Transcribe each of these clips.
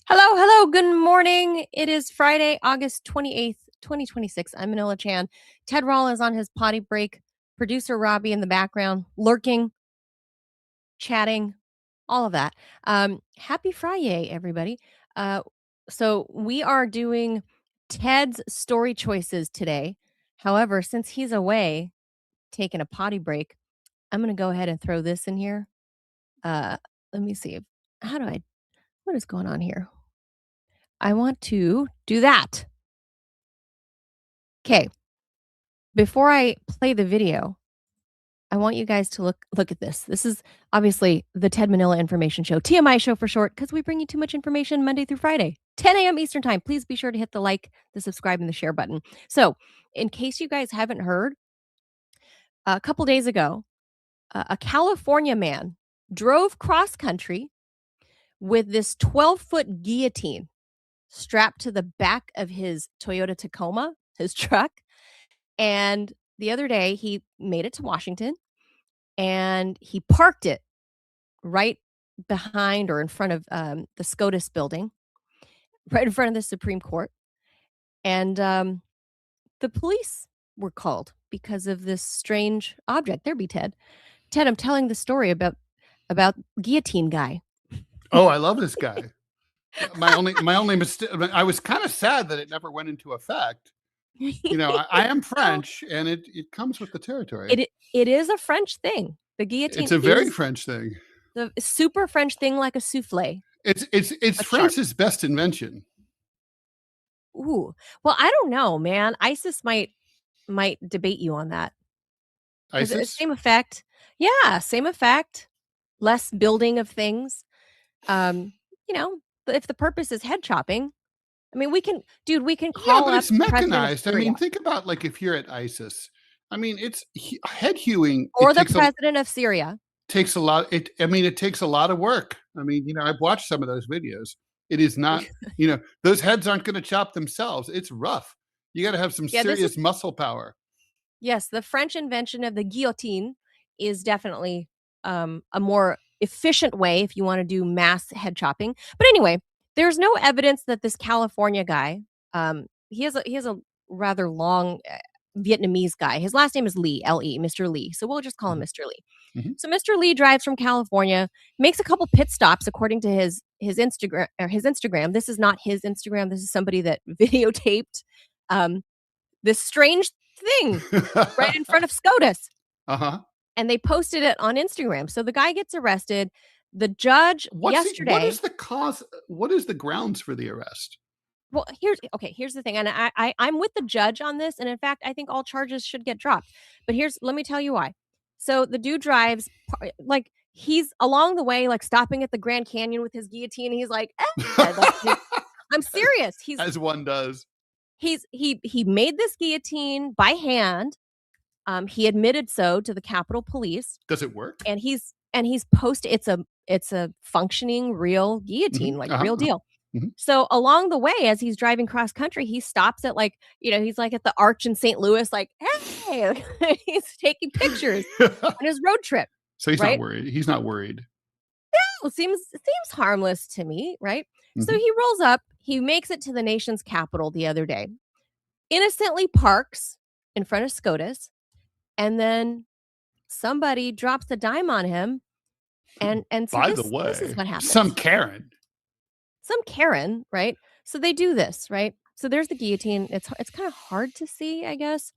Hello. Good morning. It is Friday, August 28th, 2026. I'm Manila Chan. Ted Rall is on his potty break. Producer Robbie in the background, lurking, chatting, all of that. Happy Friday, everybody. Uh, so we are doing Ted's story choices today. However, since he's away taking a potty break, I'm going to go ahead and throw this in here. Let me see. What is going on here? I want to do that. Okay. Before I play the video, I want you guys to look at this. This is obviously the Ted Manila Information Show, TMI Show for short, because we bring you too much information Monday through Friday, 10 a.m. Eastern Time. Please be sure to hit the like, the subscribe, and the share button. So, in case you guys haven't heard, a couple days ago, a California man drove cross country with this 12-foot guillotine strapped to the back of his Toyota Tacoma, his truck. And the other day, he made it to Washington and he parked it right behind or in front of the SCOTUS building, right in front of the Supreme Court. And the police were called because of this strange object. There be Ted. Ted, I'm telling the story about guillotine guy. Oh, I love this guy. My only mistake. I was kind of sad that it never went into effect. You know, I am French, and it comes with the territory. It is a French thing. The guillotine. It's a very French thing. The super French thing, like a souffle. It's France's best invention. Ooh, well, I don't know, man. ISIS might debate you on that. ISIS? Same effect. Yeah, same effect. Less building of things. You know, if the purpose is head chopping, I mean, we can call but up it's mechanized. I mean, think about like if you're at ISIS. I mean, it's head hewing. Or the president of Syria. Takes a lot. It takes a lot of work. I mean, you know, I've watched some of those videos. It is not, you know, those heads aren't going to chop themselves. It's rough. You got to have some serious muscle power. Yes, the French invention of the guillotine is definitely a more efficient way if you want to do mass head chopping. But anyway, there's no evidence that this California guy, he has a rather long Vietnamese guy. His last name is Lee, L-E, Mr. Lee. So we'll just call him Mr. Lee. Mm-hmm. So Mr. Lee drives from California, makes a couple pit stops according to his Instagram. This is not his Instagram. This is somebody that videotaped this strange thing right in front of SCOTUS. And they posted it on Instagram. So the guy gets arrested. The judge yesterday. What is the cause? What is the grounds for the arrest? Well, here's the thing. And I'm with the judge on this. And in fact, I think all charges should get dropped. But let me tell you why. So the dude drives, like, he's along the way, like stopping at the Grand Canyon with his guillotine. He's like, I'm serious. As one does. He made this guillotine by hand. He admitted so to the Capitol Police. Does it work? And he's posted. It's a functioning real guillotine, like real deal. Mm-hmm. So along the way, as he's driving cross country, he stops at he's like at the Arch in St. Louis, like, hey, he's taking pictures on his road trip. So he's not worried. He's not worried. No, seems harmless to me, right? Mm-hmm. So he rolls up. He makes it to the nation's capital the other day. Innocently parks in front of SCOTUS, and then somebody drops a dime on him. And so by the way, this is what happens. Some Karen, right? So they do this, right? So there's the guillotine. It's kind of hard to see, I guess,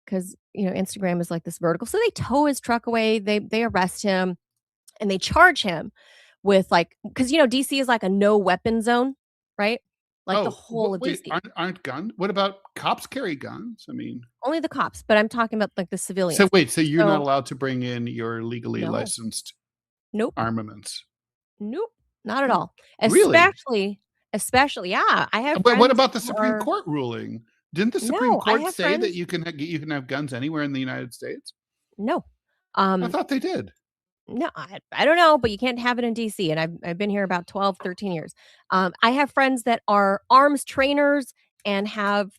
because Instagram is like this vertical. So they tow his truck away. They arrest him, and they charge him with because DC is like a no weapon zone, right? Like the whole of DC. Aren't guns? What about cops carry guns? I mean, only the cops, but I'm talking about like the civilians. So wait, so you're not allowed to bring in your legally licensed armaments? Nope, not at all. Really? Especially, yeah. I have. But what about the Supreme Court ruling? Didn't the Supreme Court say that you can have guns anywhere in the United States? No. I thought they did. No, I don't know, but you can't have it in DC. And I've been here about 12, 13 years. I have friends that are arms trainers and have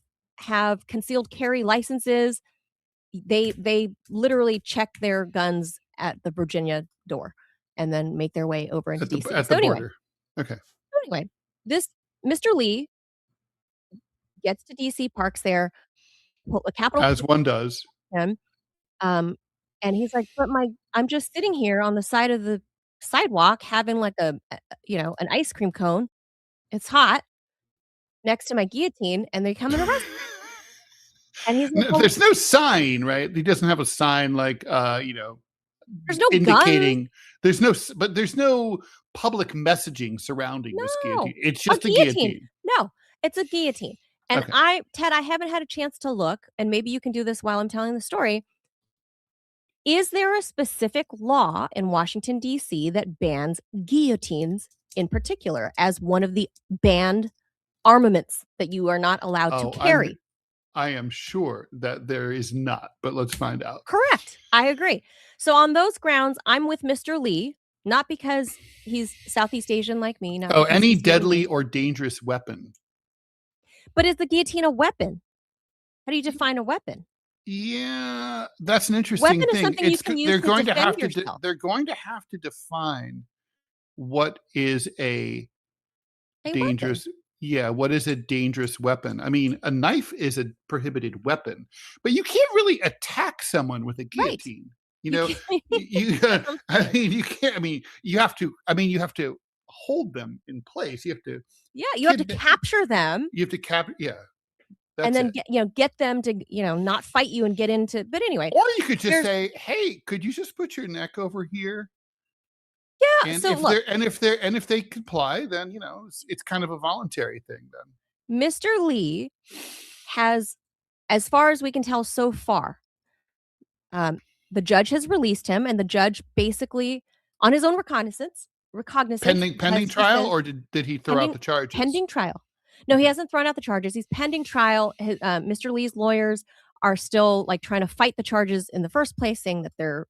concealed carry licenses. They literally check their guns at the Virginia door and then make their way over into DC. At the border. Okay. Anyway, This Mr. Lee gets to DC, parks there, a Capitol As Police one does. him, and he's like, "But I'm just sitting here on the side of the sidewalk having like an ice cream cone. It's hot next to my guillotine, and they come and arrest me." And he's like, No, "Well, there's no sign, right? He doesn't have a sign like, there's no gun." indicating but there's no public messaging surrounding this guillotine. No, It's a just a guillotine. guillotine. No, it's a guillotine. And Okay. Ted, I haven't had a chance to look, and maybe you can do this while I'm telling the story. Is there a specific law in Washington, D.C. that bans guillotines in particular as one of the banned armaments that you are not allowed to Oh, carry? I am sure that there is not, but let's find out. Correct. I agree. So on those grounds, I'm with Mr. Lee, not because he's Southeast Asian like me, not Oh, because any he's human deadly being. or dangerous weapon. But is the guillotine a weapon? How do you define a weapon? Yeah, that's an interesting Weapon is thing. something you can use to defend yourself. They're going to have to define what is a A weapon. dangerous what is a dangerous weapon? I mean, a knife is a prohibited weapon, but you can't really attack someone with a Right. guillotine. You You know, can't I mean, you can't. You have to. I mean, you have to hold them in place. You have to. Yeah, you have to kidna- capture them You have to capture. Yeah, and that's then it. get them to, not fight you and get into, but anyway, Or you could just there's say, "Hey, could you just put your neck over here?" yeah, And so look, if they comply, then it's kind of a voluntary thing. Then Mr. Lee has, as far as we can tell so far, the judge has released him, and the judge basically, on his own recognizance pending has he trial, said or did he throw out pending the charges? pending trial. No, he Okay. hasn't thrown out the charges. He's pending trial. Mr. Lee's lawyers are still like trying to fight the charges in the first place, saying that they're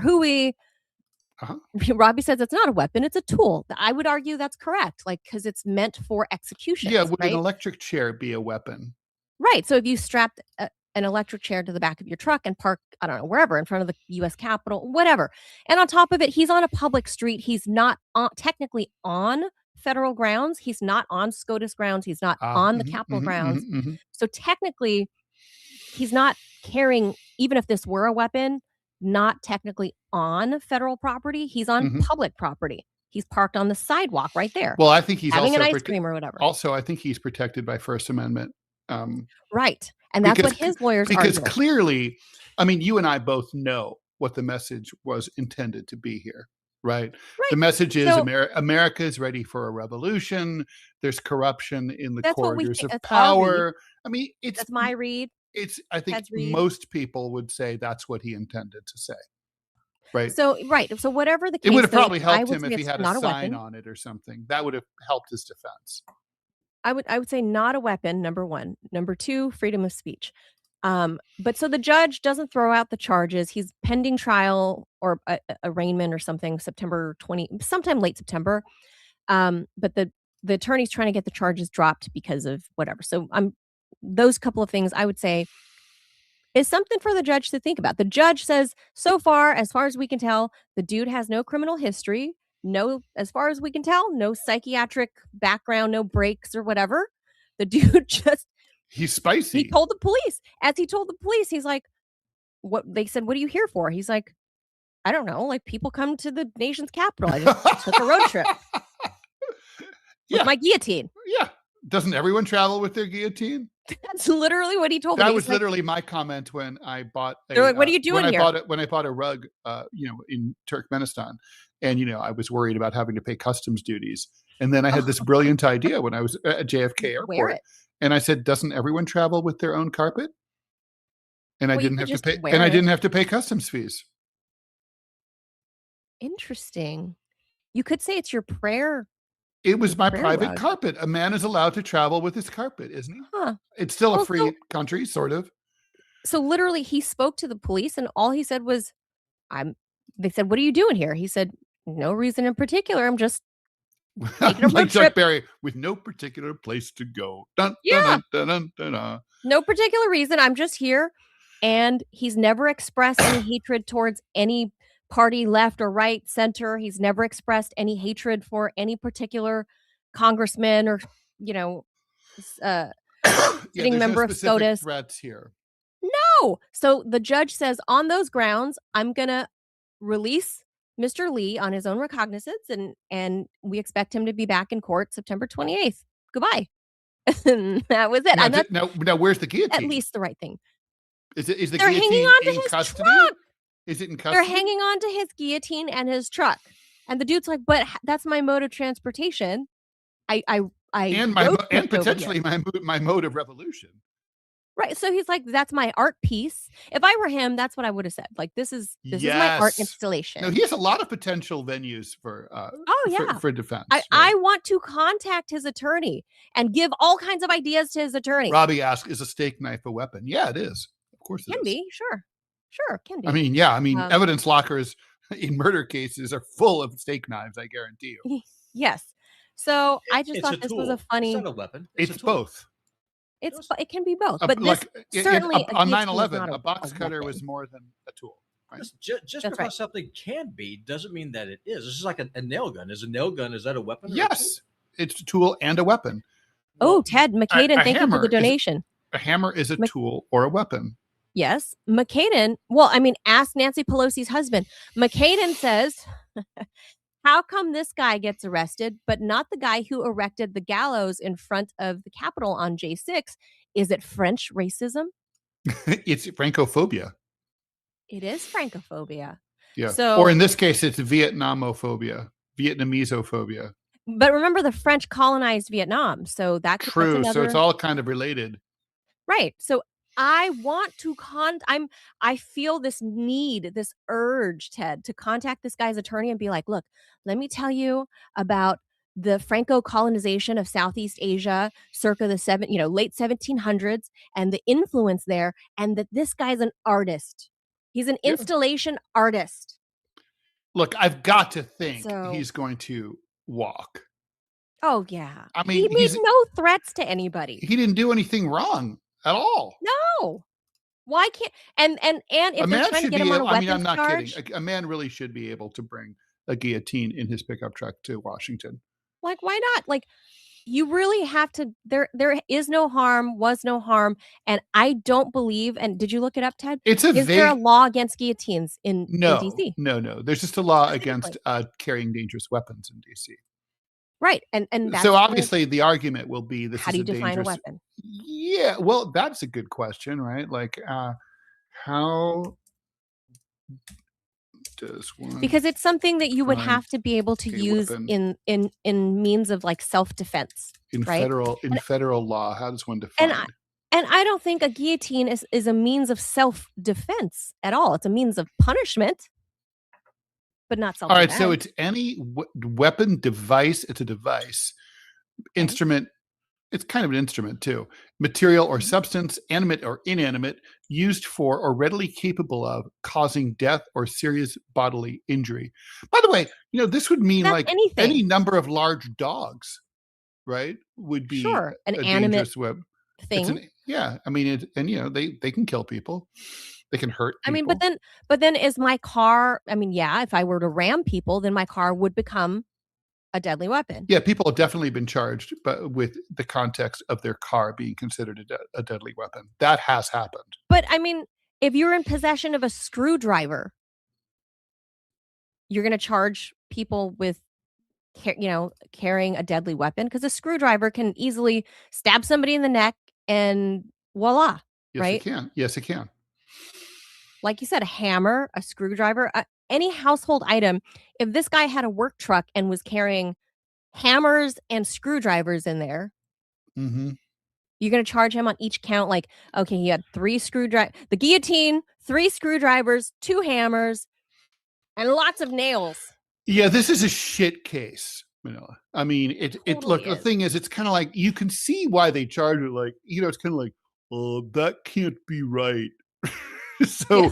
hooey. Uh-huh. Robbie says it's not a weapon; it's a tool. I would argue that's correct, like because it's meant for executions, Yeah, would an right? electric chair be a weapon? Right. So if you strapped an electric chair to the back of your truck and park, I don't know, wherever in front of the U.S. Capitol, whatever. And on top of it, he's on a public street. He's not technically on federal grounds. He's not on SCOTUS grounds. He's not on the Capitol grounds. So technically, he's not carrying, even if this were a weapon, not technically on federal property. He's on public property. He's parked on the sidewalk right there. Well, I think he's having also an ice cream or whatever. Also, I think he's protected by First Amendment. Right. And that's what his lawyers are because arguing. clearly, I mean, you and I both know what the message was intended to be here, right? The message is America is ready for a revolution. There's corruption in the corridors of power. I mean, that's my read. I think most people would say that's what he intended to say. Right. So whatever the case, it would have probably helped him if he had a sign on it or something. That would have helped his defense. I would say not a weapon, number one. Number two, freedom of speech. But so the judge doesn't throw out the charges. He's pending trial or arraignment or something, September 20, sometime late September. But the attorney's trying to get the charges dropped because of whatever. So those couple of things I would say is something for the judge to think about. The judge says, so far, as far as we can tell, the dude has no criminal history. No, as far as we can tell, no psychiatric background, no breaks or whatever. The dude he's spicy. He told the police, he's like, what they said, what are you here for? He's like, I don't know. Like, people come to the nation's capital. I just took a road trip with my guillotine. Yeah. Doesn't everyone travel with their guillotine? That's literally what he told me. That was literally my comment when I bought what are you doing here? When I bought a rug, in Turkmenistan, and I was worried about having to pay customs duties. And then I had this brilliant idea when I was at JFK Airport, and I said, "Doesn't everyone travel with their own carpet?" And I didn't have to pay. And I didn't have to pay customs fees. Interesting. You could say it's your prayer. It was my private carpet. A man is allowed to travel with his carpet, isn't he? Huh. It's still a free country, sort of. So literally, he spoke to the police, and all he said was, They said, "What are you doing here?" He said, "No reason in particular. I'm just taking a road like trip." Chuck Berry, with no particular place to go. Dun, Yeah. dun, dun, dun, dun. No particular reason. I'm just here. And he's never expressed any hatred towards any party, left or right, center. He's never expressed any hatred for any particular congressman or, sitting there's no member of specific SCOTUS. threats here. No. So the judge says, on those grounds, I'm going to release Mr. Lee on his own recognizance, and we expect him to be back in court September 28th. Goodbye. And that was it. Now, And that's now, where's the guillotine? at least the right thing. Is the They're guillotine hanging on to in his custody? truck. Is it in custody? They're hanging on to his guillotine and his truck. And the dude's like, but that's my mode of transportation. And potentially my mode of revolution. Right. So he's like, that's my art piece. If I were him, that's what I would have said. Like, this is my art installation. No, he has a lot of potential venues for for defense. I want to contact his attorney and give all kinds of ideas to his attorney. Robbie asks, is a steak knife a weapon? Yeah, it is. Of course it can is. Be. Sure, can be. I mean, evidence lockers in murder cases are full of steak knives, I guarantee you. Yes. So I just thought this was a funny. It's not a weapon. It's both. It can be both, but certainly on 9/11, a box cutter was more than a tool. Right? Just because something can be doesn't mean that it is. This is like a nail gun. Is that a weapon? Yes, it's a tool and a weapon. Oh, Ted McCaden, thank you for the donation. A hammer is a tool or a weapon. Yes, McCaden. Well, I mean, ask Nancy Pelosi's husband. McCaden says, how come this guy gets arrested, but not the guy who erected the gallows in front of the Capitol on J6? Is it French racism? It's Francophobia. It is Francophobia. Yeah. Or in this case, it's Vietnamophobia, Vietnamesophobia. But remember, the French colonized Vietnam, so that's true. So it's all kind of related, right? So I want to I feel this need, this urge, Ted, to contact this guy's attorney and be like, look, let me tell you about the Franco colonization of Southeast Asia circa the late 1700s and the influence there, and that this guy's an artist. He's an installation artist. Look, I've got to think he's going to walk. Oh, yeah. I mean, he made no threats to anybody. He didn't do anything wrong at all. No. Why can't and if they're trying to get him on a weapons I'm not charge, kidding. A man really should be able to bring a guillotine in his pickup truck to Washington. Like, why not? Like, you really have to. There is no harm, was no harm, and I don't believe. And did you look it up, Ted? Is there a law against guillotines in DC? No. There's just a law against carrying dangerous weapons in DC. Right, and that's so obviously the argument will be this. How do you define a weapon? Yeah, well, that's a good question, right? Like, how does one? Because it's something that you would have to be able to use in means of like self-defense. In federal law, how does one define? And I don't think a guillotine is a means of self-defense at all. It's a means of punishment, but not self-defense. All right, so it's any weapon, device. It's a device, instrument. It's kind of an instrument too. Material or substance, animate or inanimate, used for or readily capable of causing death or serious bodily injury. By the way, this would mean like any number of large dogs, right? Would be an a animate dangerous weapon. Thing. I mean, they can kill people. They can hurt people. I mean, but then is my car, if I were to ram people, then my car would become a deadly weapon. Yeah, people have definitely been charged, but with the context of their car being considered a deadly weapon. That has happened. But I mean, if you're in possession of a screwdriver, you're going to charge people with carrying a deadly weapon, because a screwdriver can easily stab somebody in the neck and voila. Yes, right? It can. Yes, it can. Like you said, a hammer, a screwdriver, any household item. If this guy had a work truck and was carrying hammers and screwdrivers in there, you're going to charge him on each count. Like, okay, he had 3 screwdrivers, the guillotine, 3 screwdrivers, 2 hammers, and lots of nails. Yeah, this is a shit case, Manila. I mean, look, the thing is, it's kind of like, you can see why they charge it. Like, it's kind of like, oh, that can't be right. So,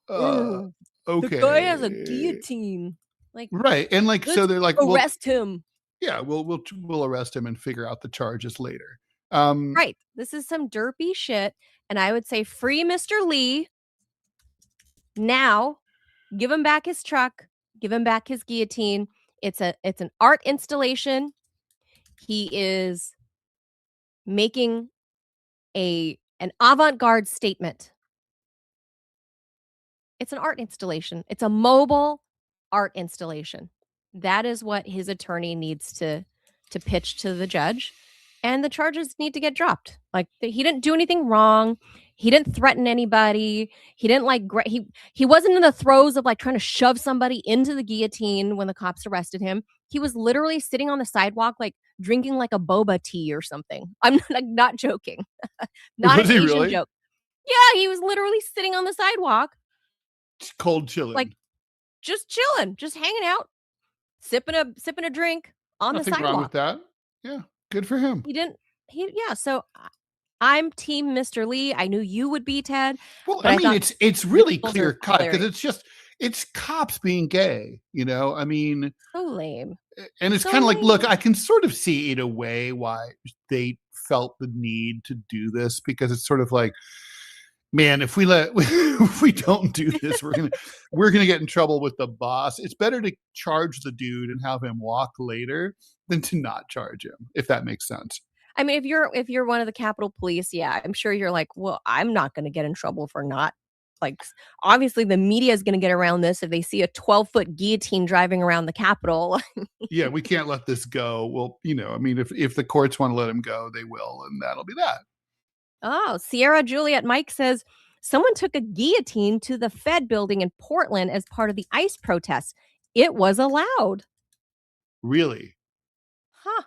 okay. The guy has a guillotine. Like, right. And like, so they're like, arrest him. Yeah, we'll arrest him and figure out the charges later. Right. This is some derpy shit. And I would say free Mr. Lee now. Give him back his truck. Give him back his guillotine. It's an art installation. He is making an avant-garde statement. It's an art installation. It's a mobile art installation. That is what his attorney needs to pitch to the judge, and the charges need to get dropped. Like, he didn't do anything wrong. He didn't threaten anybody. He didn't he wasn't in the throes of like trying to shove somebody into the guillotine when the cops arrested him. He was literally sitting on the sidewalk, like drinking like a boba tea or something. I'm not joking. Not Was an he Asian really? joke. Yeah, he was literally sitting on the sidewalk, Cold chilling. like just chilling, just hanging out, sipping a drink on Nothing the sidewalk. wrong with that. Yeah, good for him. So I'm team Mr. Lee. I knew you would be, Ted. Well, but I mean, it's really visuals are clear cut because hilarious. it's cops being gay, you know? I mean, So lame. and it's So kind of like, look, lame. I can sort of see in a way why they felt the need to do this, because it's sort of like, man, if we don't do this, we're gonna get in trouble with the boss. It's better to charge the dude and have him walk later than to not charge him, if that makes sense. I mean, if you're one of the Capitol Police, yeah, I'm sure you're like, well, I'm not going to get in trouble for not, like, obviously the media is going to get around this if they see a 12-foot guillotine driving around the Capitol. Yeah, we can't let this go. Well, you know, I mean, if the courts want to let him go, they will, and that'll be that. Oh, Sierra Juliet Mike says someone took a guillotine to the Fed building in Portland as part of the ICE protests. It was allowed. Really? Huh.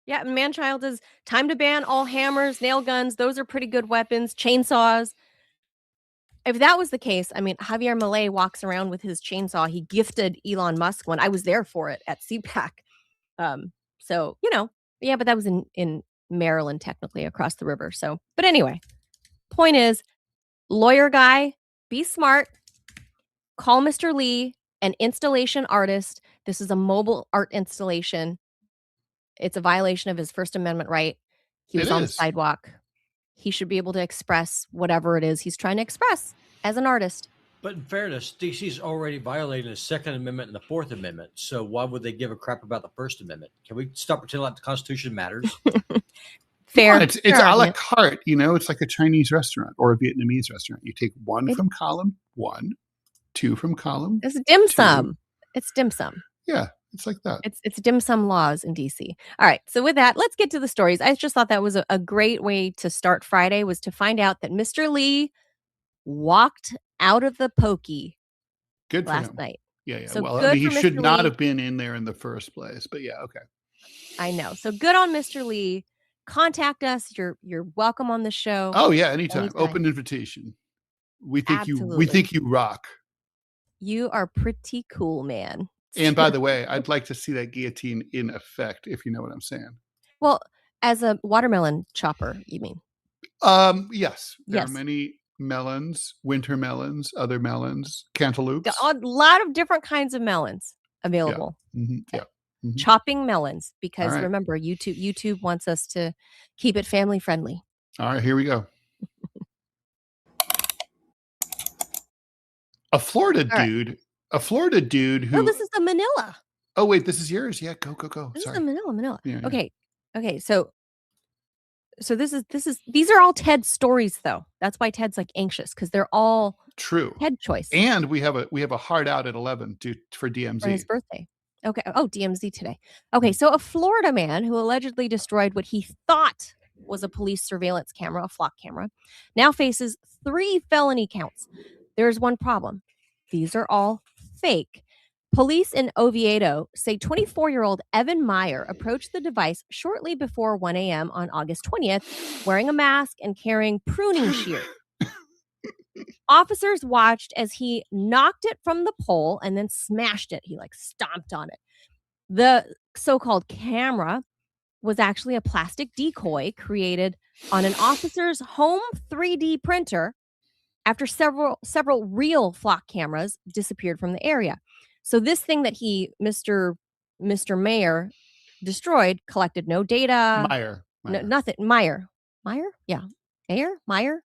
Yeah, Manchild is time to ban all hammers, nail guns. Those are pretty good weapons. Chainsaws. If that was the case, I mean, Javier Milei walks around with his chainsaw. He gifted Elon Musk one. I was there for it at CPAC. So, yeah, but that was in Maryland, technically, across the river. So, but anyway, point is, lawyer guy, be smart. Call Mr. Lee, an installation artist. This is a mobile art installation. It's a violation of his First Amendment right. He was on the sidewalk. He should be able to express whatever it is he's trying to express as an artist. But in fairness, DC's already violated the Second Amendment and the Fourth Amendment. So why would they give a crap about the First Amendment? Can we stop pretending like the Constitution matters? Fair. Well, it's a la carte, you know. It's like a Chinese restaurant or a Vietnamese restaurant. You take one from column 1, 2 from column. It's dim sum. It's dim sum. Yeah, it's like that. It's dim sum laws in DC. All right. So with that, let's get to the stories. I just thought that was a great way to start Friday, was to find out that Mr. Lee walked out of the pokey last night. Yeah. So well, I mean, he should not have been in there in the first place. But yeah, okay. I know. So good on Mr. Lee. Contact us. You're welcome on the show. Oh yeah, anytime. Open invitation. We think you rock. You are pretty cool, man. And by the way, I'd like to see that guillotine in effect, if you know what I'm saying. Well, as a watermelon chopper, you mean? Yes. There are many melons, winter melons, other melons, cantaloupes. A lot of different kinds of melons available. Yeah. Mm-hmm. Yeah. Mm-hmm. Chopping melons, because remember, YouTube wants us to keep it family friendly. All right, here we go. A Florida dude who... No, this is the Manila. Oh, wait, this is yours? Yeah, go. This is the Manila. Yeah, okay. So these are all Ted's stories, though. That's why Ted's like anxious, because they're all true Ted choice. And we have a hard out at 11 for DMZ. For his birthday. Okay. Oh, DMZ today. Okay. So a Florida man who allegedly destroyed what he thought was a police surveillance camera, a flock camera, now faces 3 felony counts. There's one problem. These are all fake. Police in Oviedo say 24-year-old Evan Meyer approached the device shortly before 1 a.m. on August 20th, wearing a mask and carrying pruning shears. Officers watched as he knocked it from the pole and then smashed it. He stomped on it. The so-called camera was actually a plastic decoy created on an officer's home 3D printer after several real flock cameras disappeared from the area. So this thing that Mr. Mayer destroyed collected no data. Meyer. No, nothing. Meyer? Yeah. Meyer.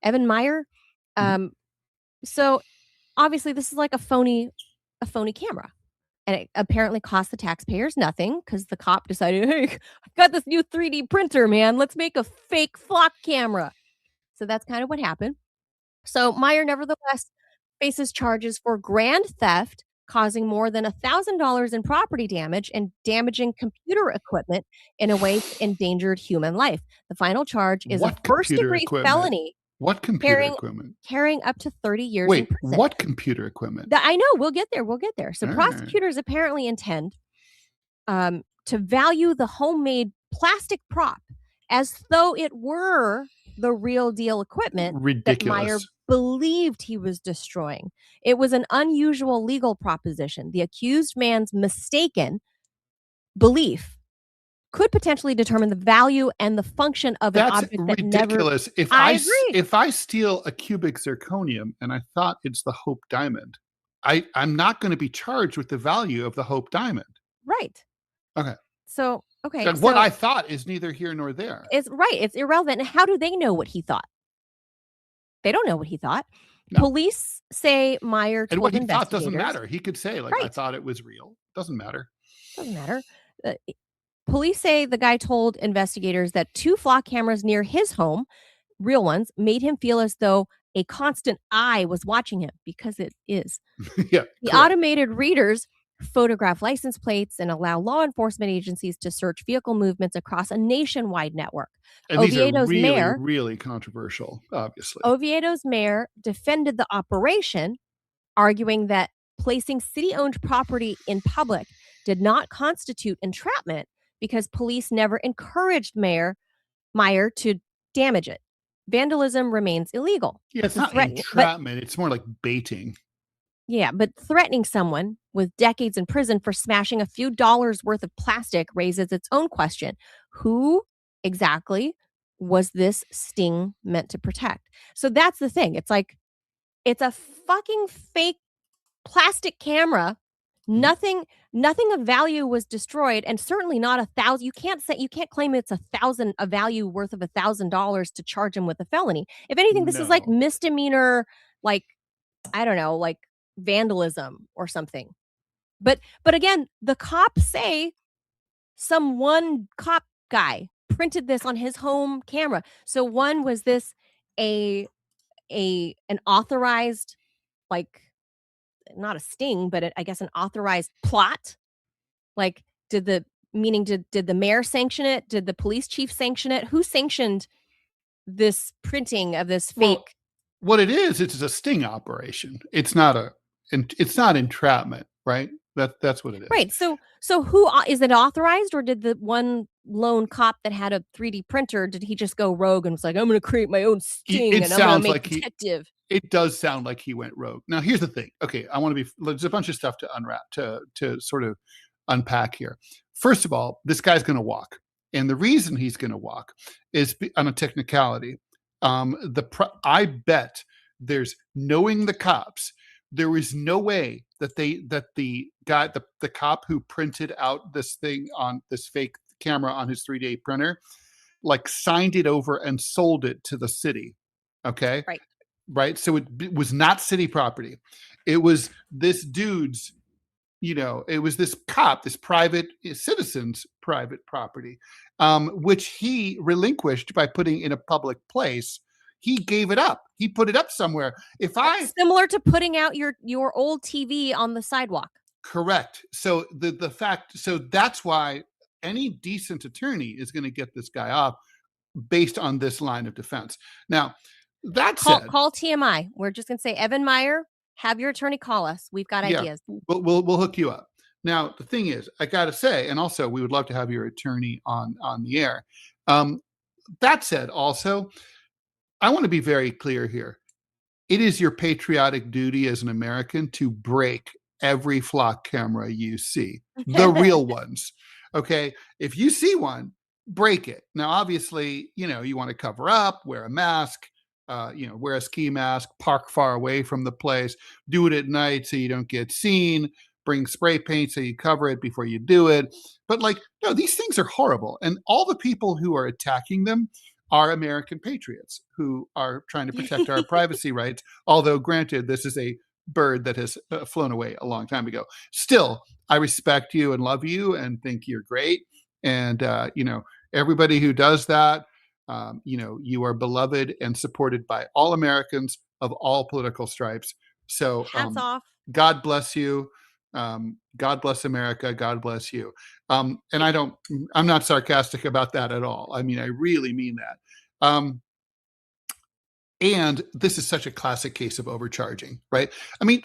Evan Meyer. So obviously this is like a phony camera. And it apparently cost the taxpayers nothing because the cop decided, hey, I've got this new 3D printer, man. Let's make a fake flock camera. So that's kind of what happened. So Meyer nevertheless faces charges for grand theft, causing more than $1,000 in property damage and damaging computer equipment in a way that endangered human life. The final charge is a What computer first-degree equipment? felony What computer equipment? carrying up to 30 years in Wait, prison. what computer equipment? I know. We'll get there. We'll get there. So All right. prosecutors apparently intend to value the homemade plastic prop as though it were the real deal equipment that Meyer Ridiculous. believed he was destroying. It was an unusual legal proposition. The accused man's mistaken belief could potentially determine the value and the function of an That's object that ridiculous. never. I agree. If I steal a cubic zirconium and I thought it's the Hope diamond, I'm not going to be charged with the value of the Hope diamond. Right. Okay. So, okay. And what I thought is neither here nor there. It's right. It's irrelevant. And how do they know what he thought? They don't know what he thought. No. Police say Meyer told and what he investigators. thought doesn't matter. He could say, like, Right. I thought it was real. Doesn't matter. Doesn't matter. Police say the guy told investigators that 2 flock cameras near his home, real ones, made him feel as though a constant eye was watching him, because it is. Yeah. The correct. automated readers photograph license plates and allow law enforcement agencies to search vehicle movements across a nationwide network. And these are Oviedo's really, mayor, really controversial, obviously. Oviedo's mayor defended the operation, arguing that placing city-owned property in public did not constitute entrapment because police never encouraged Meyer to damage it. Vandalism remains illegal. Yeah, it's not Threatening- entrapment. It's more like baiting. Yeah, but threatening someone with decades in prison for smashing a few dollars worth of plastic raises its own question. Who exactly was this sting meant to protect? So that's the thing. It's like, it's a fucking fake plastic camera. Nothing of value was destroyed, and certainly not 1,000. You can't claim it's a value worth of $1,000 to charge him with a felony. If anything, this is like No. misdemeanor, like, I don't know, like vandalism or something. But again, the cops say one cop guy printed this on his home camera. So one, was this an authorized, like, not a sting, but I guess an authorized plot? Like, did the mayor sanction it? Did the police chief sanction it? Who sanctioned this printing of this fake? Well, what it is, it's a sting operation. It's not entrapment, right? That's what it is. Right. So who is it authorized, or did the one lone cop that had a 3D printer, did he just go rogue and was like, I'm going to create my own sting and I'm going to make detective? It does sound like he went rogue. Now, here's the thing. Okay, there's a bunch of stuff to unwrap, to sort of unpack here. First of all, this guy's going to walk. And the reason he's going to walk is on a technicality. I bet there's, knowing the cops, there is no way that the cop who printed out this thing on this fake camera on his 3D printer, like, signed it over and sold it to the city. Okay. Right. So it was not city property. It was this dude's, it was this cop, this private citizen's private property, which he relinquished by putting in a public place. He gave it up. He put it up somewhere. Similar to putting out your old TV on the sidewalk. Correct. So so that's why any decent attorney is going to get this guy off based on this line of defense. Now, call TMI. We're just going to say, Evan Meyer, have your attorney call us. We've got ideas. We'll hook you up. Now, the thing is, I got to say, and also we would love to have your attorney on the air. That said, also, I want to be very clear here. It is your patriotic duty as an American to break every flock camera you see, the real ones. Okay. If you see one, break it. Now, obviously, you want to cover up, wear a mask, wear a ski mask, park far away from the place, do it at night so you don't get seen, bring spray paint so you cover it before you do it. But no, these things are horrible. And all the people who are attacking them are American patriots who are trying to protect our privacy rights. Although, granted, this is a bird that has flown away a long time ago. Still, I respect you and love you and think you're great. And, everybody who does that, you are beloved and supported by all Americans of all political stripes. So hats off. God bless you. God bless America. God bless you. And I'm not sarcastic about that at all. I mean, I really mean that. And this is such a classic case of overcharging, right? I mean,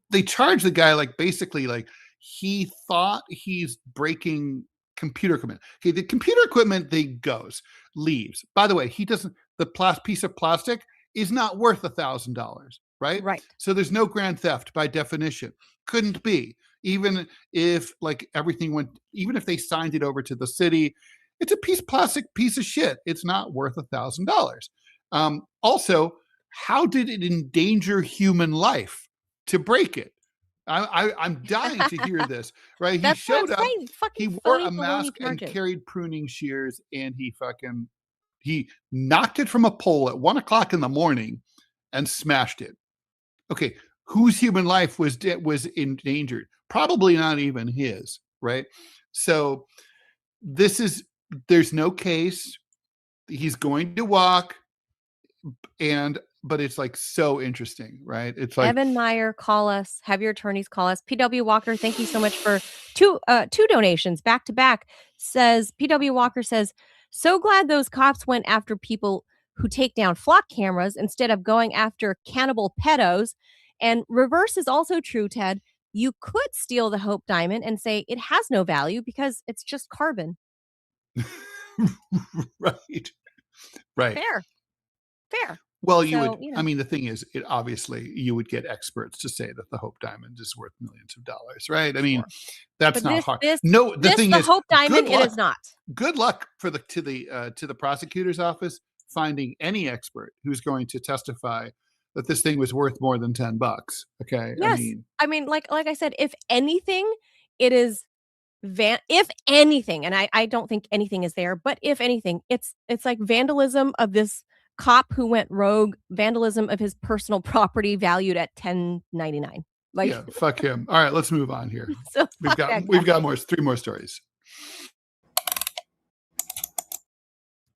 they charge the guy basically he thought he's breaking computer equipment. Okay, the computer equipment leaves. By the way, the piece of plastic is not worth $1,000, right? Right. So there's no grand theft by definition. Couldn't be. Even if even if they signed it over to the city, it's a plastic piece of shit. It's not worth $1,000. Also, how did it endanger human life to break it? I'm dying to hear this, right? He showed up, he wore a mask and carried pruning shears, and he knocked it from a pole at 1 o'clock in the morning and smashed it. Okay, whose human life was endangered? Probably not even his, right? So there's no case. He's going to walk. But it's so interesting, right? It's Evan Meyer, call us. Have your attorneys call us. PW Walker, thank you so much for two donations back to back. PW Walker says, so glad those cops went after people who take down flock cameras instead of going after cannibal pedos. And reverse is also true, Ted. You could steal the Hope Diamond and say it has no value because it's just carbon. Right. Fair. Well, I mean, the thing is, obviously you would get experts to say that the Hope Diamond is worth millions of dollars, right? I mean, that's not hard. The Hope Diamond, it is not. Good luck to the prosecutor's office finding any expert who's going to testify that this thing was worth more than $10. Okay. Yes. I mean, like I said, if anything, it is if anything, and I don't think anything is there, but if anything, it's like vandalism of this cop who went rogue, vandalism of his personal property valued at $10.99. Yeah, fuck him. All right, let's move on here. So we've got 3 more stories.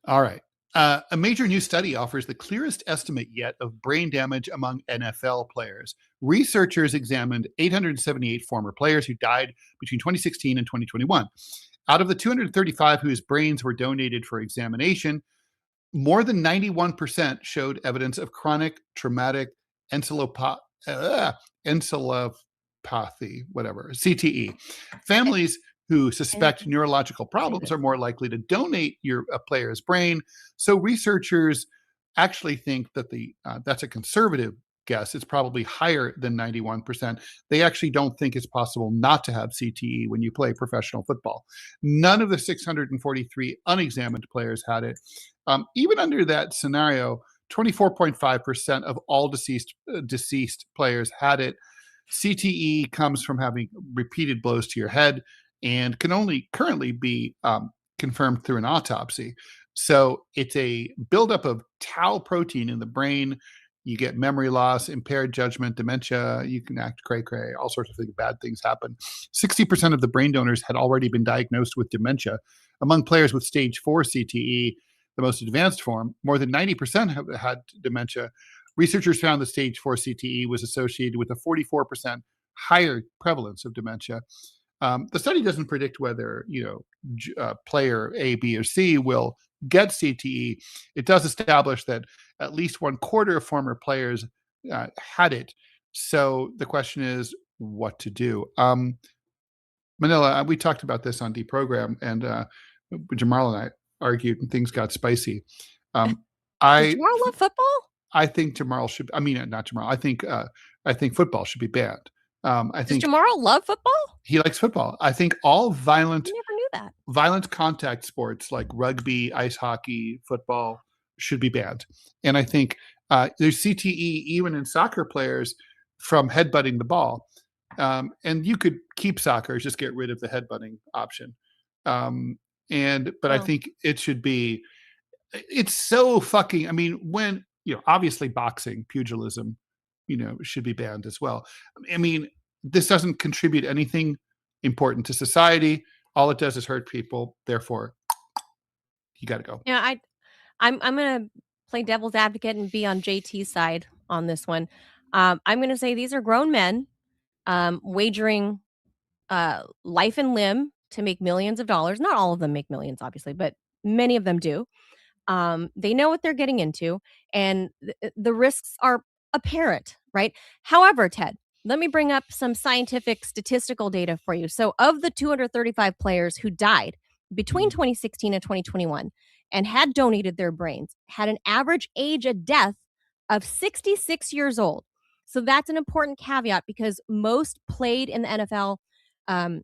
All right. A major new study offers the clearest estimate yet of brain damage among NFL players. Researchers examined 878 former players who died between 2016 and 2021. Out of the 235 whose brains were donated for examination, more than 91% showed evidence of chronic traumatic encephalopathy, CTE. Families who suspect neurological problems are more likely to donate a player's brain. So researchers actually think that that's a conservative guess. It's probably higher than 91%. They actually don't think it's possible not to have CTE when you play professional football. None of the 643 unexamined players had it. Even under that scenario, 24.5% of all deceased players had it. CTE comes from having repeated blows to your head and can only currently be confirmed through an autopsy. So it's a buildup of tau protein in the brain. You get memory loss, impaired judgment, dementia. You can act cray-cray. All sorts of bad things happen. 60% of the brain donors had already been diagnosed with dementia. Among players with stage 4 CTE, the most advanced form, more than 90% have had dementia. Researchers found that stage 4 CTE was associated with a 44% higher prevalence of dementia. The study doesn't predict whether player A, B, or C will get CTE. It does establish that at least 1/4 of former players had it. So the question is what to do. Manila, we talked about this on Deprogram, and Jamal and I argued, and things got spicy. Does Jamal love football? I think Jamal should. I mean, not Jamal. I think football should be banned. Does Jamal love football? He likes football. I think all violent. I never knew that. Violent contact sports like rugby, ice hockey, football should be banned. And I think there's CTE even in soccer players from headbutting the ball. And you could keep soccer, just get rid of the headbutting option. I think it should be. It's so fucking. I mean, when obviously boxing, pugilism, should be banned as well. I mean, this doesn't contribute anything important to society. All it does is hurt people. Therefore, you got to go. Yeah, I'm gonna play devil's advocate and be on JT's side on this one. I'm gonna say these are grown men wagering life and limb to make millions of dollars. Not all of them make millions, obviously, but many of them do. They know what they're getting into, and the risks are apparent, right? However, Ted, let me bring up some scientific statistical data for you. So, of the 235 players who died between 2016 and 2021 and had donated their brains, had an average age of death of 66 years old. So, that's an important caveat because most played in the NFL um,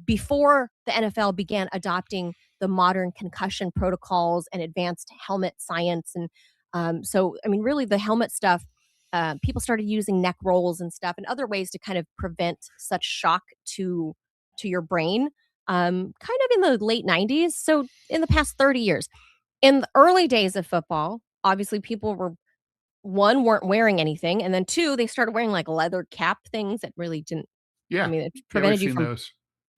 before the NFL began adopting the modern concussion protocols and advanced helmet science. And so, I mean, really, the helmet stuff, people started using neck rolls and stuff and other ways to kind of prevent such shock to your brain, kind of in the late 90s. So, in the past 30 years, in the early days of football, obviously, people were one, weren't wearing anything, and then two, they started wearing like leather cap things that really didn't. Yeah, I mean, it we've prevented you seen from those.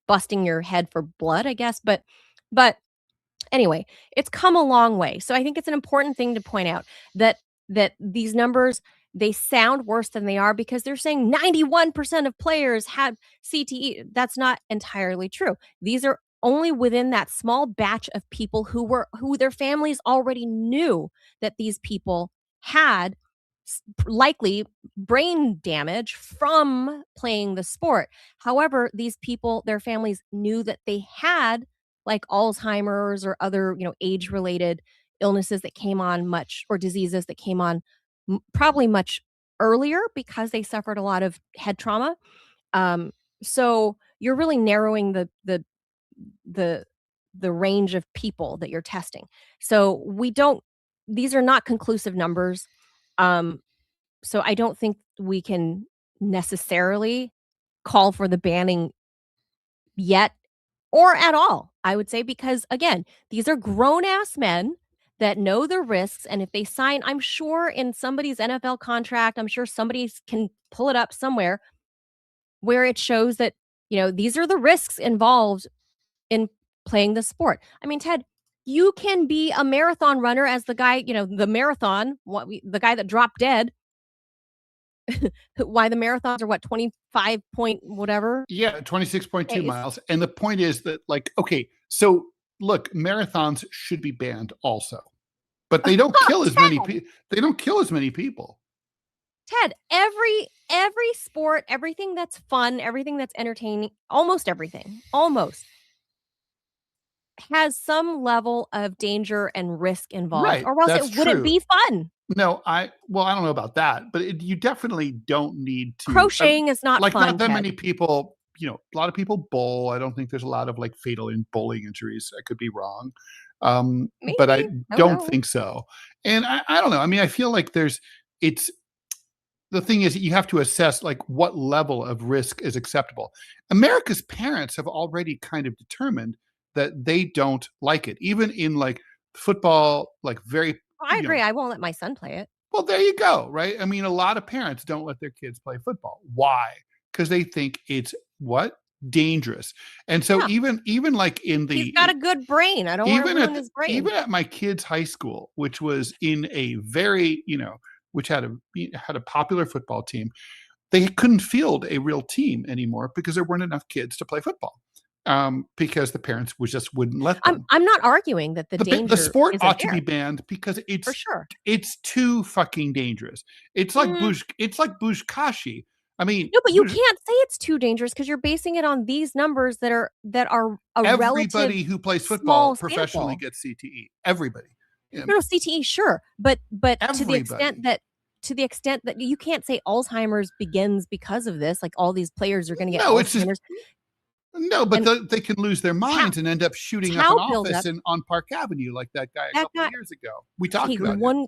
busting your head for blood, I guess. But anyway, it's come a long way. So I think it's an important thing to point out that these numbers, they sound worse than they are because they're saying 91% of players had CTE. That's not entirely true. These are only within that small batch of people who their families already knew that these people had likely brain damage from playing the sport. However, these people, their families knew that they had like Alzheimer's or other, age related illnesses that came on much or diseases that came on probably much earlier because they suffered a lot of head trauma. Um, so you're really narrowing the the range of people that you're testing. So these are not conclusive numbers. Um, so I don't think we can necessarily call for the banning yet or at all, I would say, because again, these are grown ass men that know the risks. And if they sign, I'm sure in somebody's NFL contract, I'm sure somebody can pull it up somewhere where it shows that, these are the risks involved in playing the sport. I mean, Ted, you can be a marathon runner as the guy, the marathon, the guy that dropped dead. Why the marathons are what, 25 point whatever? Yeah, 26.2 miles. And the point is that, like, okay, so look, marathons should be banned also, but they don't kill as many people. They don't kill as many people. Ted, every sport, everything that's fun, everything that's entertaining, almost everything, has some level of danger and risk involved, Right, or else that's it wouldn't true. be fun. No, I don't know about that, but you definitely don't need to. Crocheting is not like fun, not that Ted. many people. A lot of people bowl. I don't think there's a lot of like fatal bowling injuries. I could be wrong, but I don't think so. And I don't know. I mean, I feel like it's. The thing is, you have to assess like what level of risk is acceptable. America's parents have already kind of determined that they don't like it, even in like football, like very. I agree. I won't let my son play it. Well, there you go, right? I mean, a lot of parents don't let their kids play football. Why? Because they think it's what? Dangerous. And so even like in the He's got a good brain. I don't want to ruin his brain. Even at my kids' high school, which was in a very, which had a popular football team, they couldn't field a real team anymore because there weren't enough kids to play football. Because the parents just wouldn't let them. I'm not arguing that the sport ought to be banned because it's for sure. It's too fucking dangerous. It's like bushkashi. I mean, no, but you can't say it's too dangerous because you're basing it on these numbers that are everybody who plays football professionally gets CTE. Everybody. No, CTE, sure, but to the extent that you can't say Alzheimer's begins because of this, like all these players are going to get Alzheimer's. No, but they can lose their minds and end up shooting up an office on Park Avenue like that guy a couple of years ago. We talked about one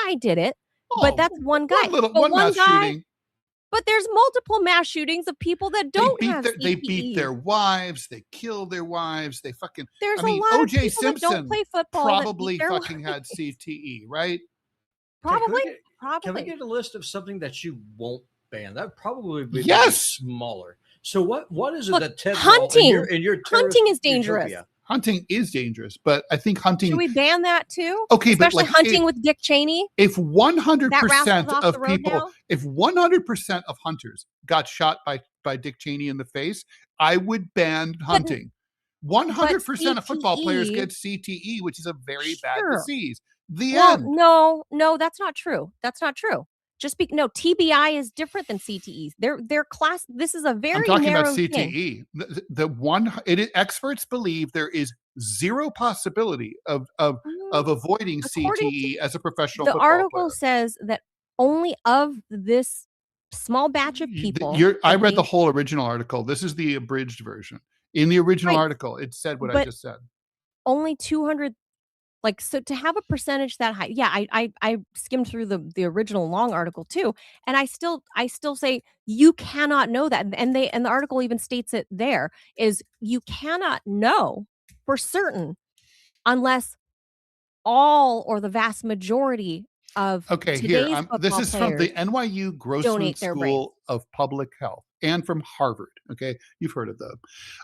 guy did it, but that's one guy. One mass shooting. But there's multiple mass shootings of people that don't have CTE. They beat their wives. They kill their wives. They fucking. There's a lot of people that don't play football probably fucking had CTE, right? Probably. Probably. Can we get a list of something that you won't ban? That would probably be smaller. So what is it that Ted hunting Rall in your hunting is dangerous. Utopia? Hunting is dangerous, but I think hunting. Should we ban that too? Okay, especially but hunting with Dick Cheney. If 100% of people, now? if 100% of hunters got shot by Dick Cheney in the face, I would ban hunting. 100% of football players get CTE, which is a very bad disease. End. No, that's not true. That's not true. TBI is different than CTEs. They're class. This is a very. I'm talking narrow about CTE. Experts believe there is zero possibility of avoiding CTE as a professional football player. The article says that only of this small batch of people. I read the whole original article. This is the abridged version. In the original article, it said what I just said. Only 200. So to have a percentage that high, I skimmed through the original long article too, and I still say you cannot know that, and the article even states it there is you cannot know for certain unless all or the vast majority of today's football this is from the players NYU Grossman School of Public Health and from Harvard. Okay, you've heard of them.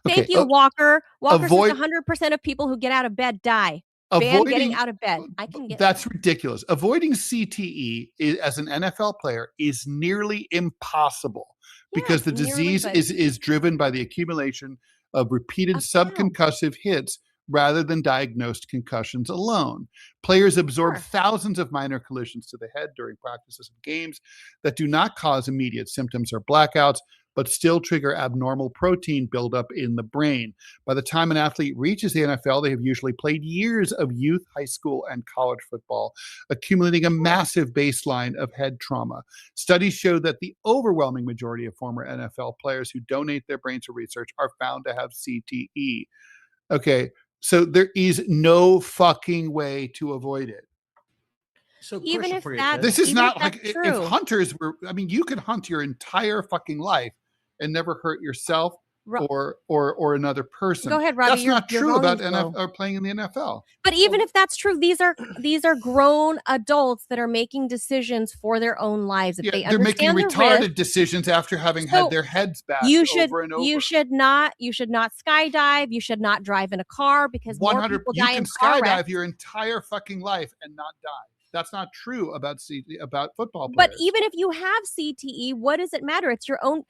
Okay. Thank you, Walker. Walker says 100% of people who get out of bed die. Getting out of bed. I can get that's ridiculous. Avoiding CTE as an NFL player is nearly impossible because the disease is driven by the accumulation of repeated subconcussive hits rather than diagnosed concussions alone. Players absorb thousands of minor collisions to the head during practices and games that do not cause immediate symptoms or blackouts, but still trigger abnormal protein buildup in the brain. By the time an athlete reaches the NFL, they have usually played years of youth, high school, and college football, accumulating a massive baseline of head trauma. Studies show that the overwhelming majority of former NFL players who donate their brains to research are found to have CTE. Okay, so there is no fucking way to avoid it. So even if this is not like if hunters were, I mean, you could hunt your entire fucking life and never hurt yourself or another person. Go ahead, Robbie. That's not true about NFL or playing in the NFL. But even if that's true, these are grown adults that are making decisions for their own lives. If they they're making retarded decisions after having had their heads bashed over and over. You should not skydive. You should not drive in a car because more people die in car wrecks. You can skydive your entire fucking life and not die. That's not true about football players. But even if you have CTE, what does it matter? It's your own.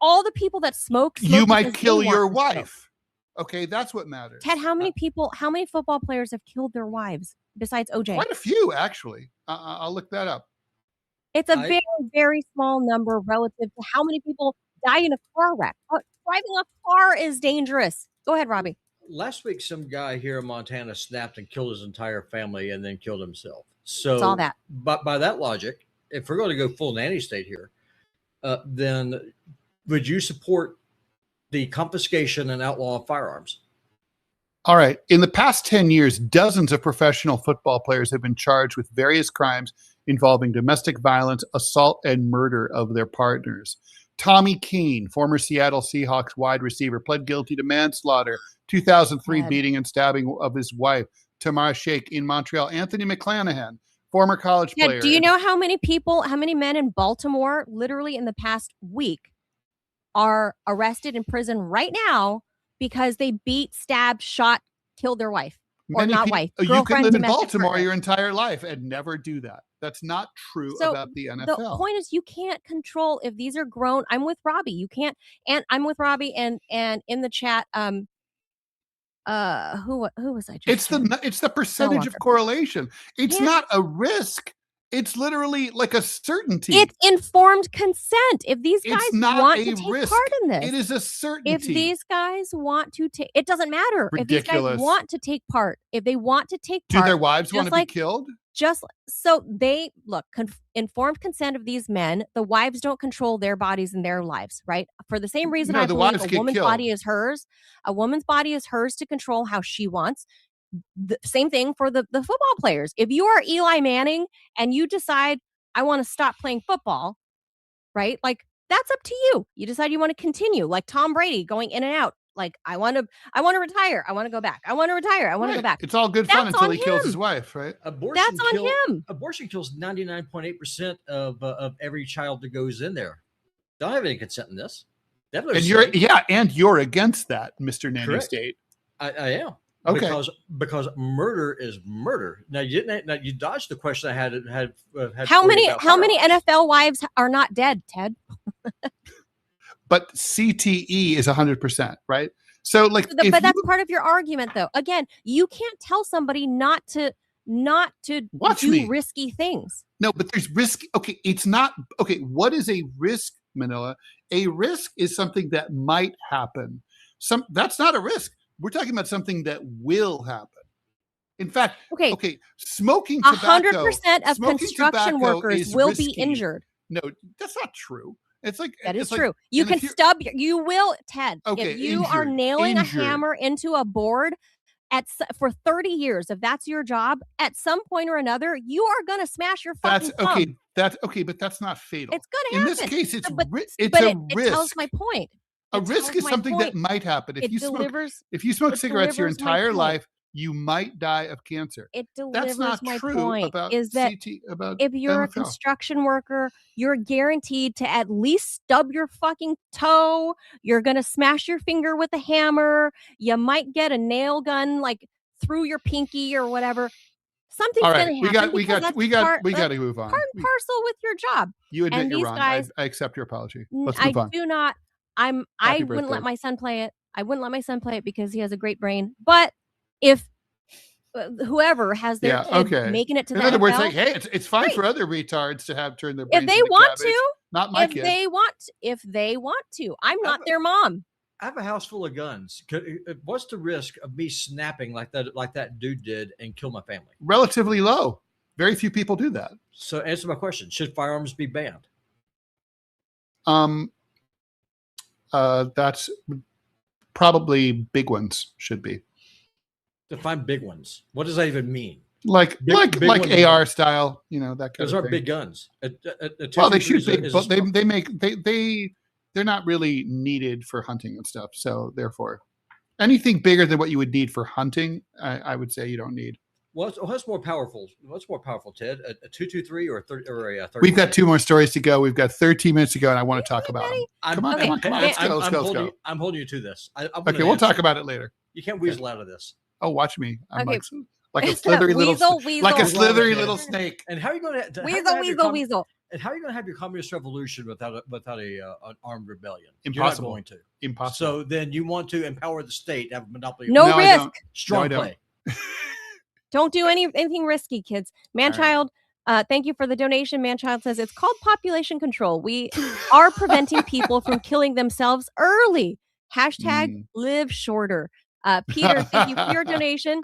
All the people that smoke you might kill your wife. Okay, that's what matters. Ted, how many football players have killed their wives besides OJ? Quite a few, actually. I'll look that up. It's a very, very small number relative to how many people die in a car wreck. Driving a car is dangerous. Go ahead, Robbie. Last week, some guy here in Montana snapped and killed his entire family and then killed himself. So saw that. But by that logic, if we're going to go full nanny state here, then would you support the confiscation and outlaw of firearms? All right. In the past 10 years, dozens of professional football players have been charged with various crimes involving domestic violence, assault, and murder of their partners. Tommy Keene, former Seattle Seahawks wide receiver, pled guilty to manslaughter, 2003 beating and stabbing of his wife, Tamar Sheikh, in Montreal. Anthony McClanahan, former college player. Do you know how many men in Baltimore, literally in the past week, are arrested in prison right now because they beat, stabbed, shot, killed their wife or wife. You can live in Baltimore your entire life and never do that. That's not true about the NFL. The point is you can't control if these are grown. I'm with Robbie. You can't, and I'm with Robbie and in the chat. Who was I just? It's the percentage of correlation. It's not a risk. It's literally like a certainty. It's informed consent. If these guys want to take part in this, it is a certainty. If these guys want to take, it doesn't matter. Ridiculous. If these guys want to take part, if they want to take part, do their wives want to be killed? Just so they look, informed consent of these men. The wives don't control their bodies and their lives, right? For the same reason, I believe a woman's body is hers. A woman's body is hers to control how she wants. The same thing for the football players. If you are Eli Manning and you decide I want to stop playing football, right? Like that's up to you. You decide you want to continue, like Tom Brady going in and out. Like, I want to retire. I want to go back. I want to retire. I want to go back. It's all good fun until he kills his wife, right? Abortion That's on him. Abortion kills 99.8% of every child that goes in there. Don't have any consent in this. And you're against that, Mr. Nanny State. I am. Okay. Because murder is murder. Now you dodged the question I had. How many NFL wives are not dead, Ted? But CTE is 100%, right? So but that's part of your argument, though. Again, you can't tell somebody not to do risky things. No, but there's risk. Okay, it's not. Okay, what is a risk, Manila? A risk is something that might happen. That's not a risk. We're talking about something that will happen. In fact, smoking tobacco. 100% of construction workers will be injured. No, that's not true. It's like that is true. You can stub. You will, Ted. Okay, if you are nailing a hammer into a board for 30 years, if that's your job, at some point or another, you are going to smash your fucking thumb. That's okay, but that's not fatal. It's going to happen. In this case, it's a risk. It tells my point. A risk is something that might happen. If you smoke cigarettes your entire life, you might die of cancer. It delivers That's not my true point. About is that if you're a construction worker, you're guaranteed to at least stub your fucking toe. You're going to smash your finger with a hammer. You might get a nail gun like through your pinky or whatever. Something's going to happen. We got to move on. Part and parcel with your job. You admit you're wrong. Guys, I accept your apology. Let's move on. I do not. I wouldn't let my son play it. I wouldn't let my son play it because he has a great brain. But if whoever has their kid making it to the NFL, in other words, like, hey, it's fine for other retards to turn their brains if they want cabbage. to. Not my kid. If they want to, I'm not their mom. I have a house full of guns. What's the risk of me snapping like that dude did and kill my family? Relatively low. Very few people do that. So answer my question: should firearms be banned? That's probably big ones should be. Define big ones. What does that even mean? Like AR style, that kind of thing. Those aren't big guns. Well, they shoot big, but they're not really needed for hunting and stuff. So therefore, anything bigger than what you would need for hunting, I would say you don't need. What's more powerful? What's more powerful, Ted? A 223 or a 30? We've got 2 more stories to go. We've got 13 minutes to go, and I want to talk about them. Come on. Let's go. I'm holding you to this. Okay, we'll talk about it later. You can't weasel out of this. Oh, watch me! I'm like a slithery little snake. And how are you going to weasel? And how are you going to have your communist revolution without an armed rebellion? Impossible. You're not going to. Impossible. So then you want to empower the state to have a monopoly. No risk. Strong play. Don't do anything risky, kids. Manchild, thank you for the donation. Manchild says it's called population control. We are preventing people from killing themselves early. Hashtag live shorter. Peter, thank you for your donation.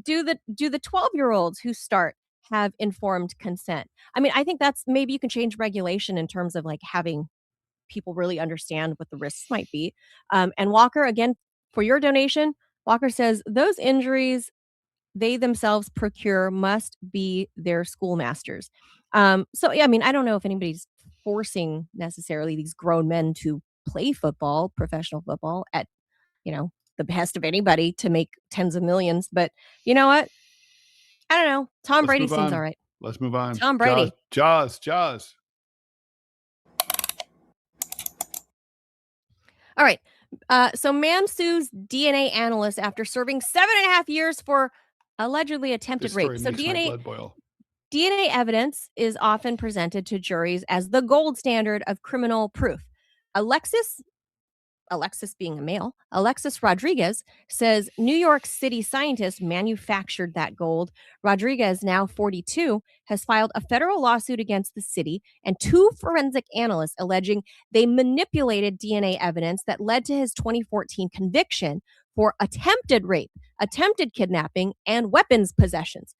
Do the 12-year-olds who start have informed consent? I mean, I think that's maybe you can change regulation in terms of like having people really understand what the risks might be. And Walker, again, for your donation, Walker says those injuries they themselves procure must be their schoolmasters. So yeah, I mean, I don't know if anybody's forcing necessarily these grown men to play football, professional football at, the behest of anybody to make tens of millions. But you know what? I don't know. Tom Brady seems all right. Let's move on. Tom Brady. Jaws. All right. So man sues DNA analyst after serving 7.5 years for allegedly attempted rape. So DNA evidence is often presented to juries as the gold standard of criminal proof. Alexis being a male, Alexis Rodriguez says New York City scientists manufactured that gold. Rodriguez, now 42, has filed a federal lawsuit against the city and 2 forensic analysts alleging they manipulated DNA evidence that led to his 2014 conviction for attempted rape, attempted kidnapping, and weapons possessions.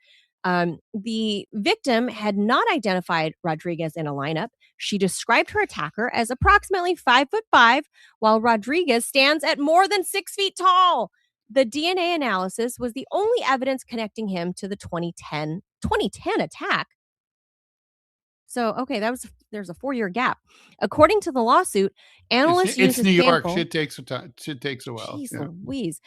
The victim had not identified Rodriguez in a lineup. She described her attacker as approximately 5'5", while Rodriguez stands at more than 6 feet tall. The DNA analysis was the only evidence connecting him to the 2010 attack. So, okay, that was there's a 4-year gap. According to the lawsuit, analysts used it's New York. sample. Shit takes a while. Jeez Yeah. Louise.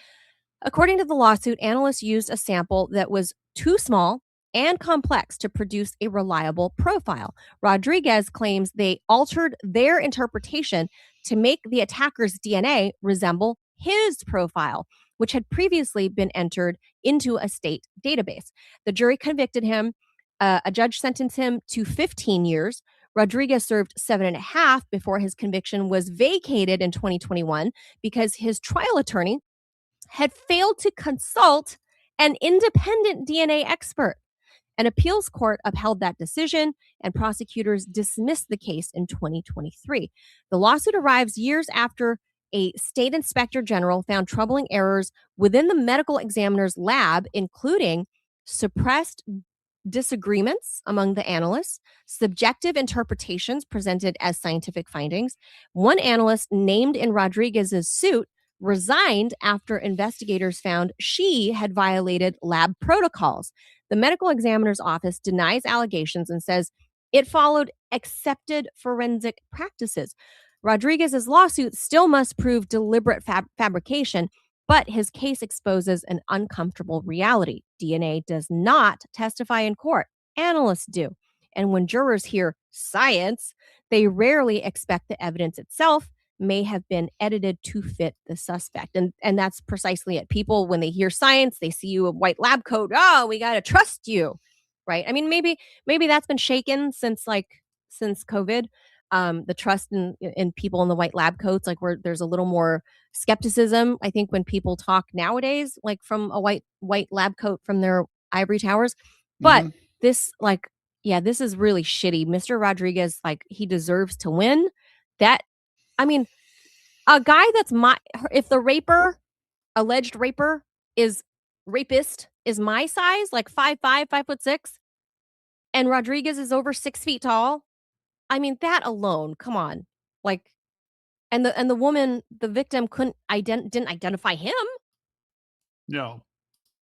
According to the lawsuit, analysts used a sample that was too small and complex to produce a reliable profile. Rodriguez claims they altered their interpretation to make the attacker's DNA resemble his profile, which had previously been entered into a state database. The jury convicted him. A judge sentenced him to 15 years. Rodriguez served 7.5 before his conviction was vacated in 2021 because his trial attorney had failed to consult an independent DNA expert. An appeals court upheld that decision, and prosecutors dismissed the case in 2023. The lawsuit arrives years after a state inspector general found troubling errors within the medical examiner's lab, including suppressed disagreements among the analysts, subjective interpretations presented as scientific findings. One analyst named in Rodriguez's suit resigned after investigators found she had violated lab protocols. The medical examiner's office denies allegations and says it followed accepted forensic practices. Rodriguez's lawsuit still must prove deliberate fabrication, but his case exposes an uncomfortable reality. DNA does not testify in court. Analysts do. And when jurors hear science, they rarely expect the evidence itself may have been edited to fit the suspect. And that's precisely it. People, when they hear science, they see you a white lab coat. Oh, we got to trust you. Right. I mean, maybe that's been shaken since COVID. The trust in people in the white lab coats, like where there's a little more skepticism, I think, when people talk nowadays, like from a white lab coat from their ivory towers. But this, this is really shitty. Mr. Rodriguez, he deserves to win. I mean, a guy that's if the alleged rapist is my size, like 5'5", 5'6", and Rodriguez is over 6 feet tall. I mean, that alone, come on. And the woman, the victim, didn't identify him. No.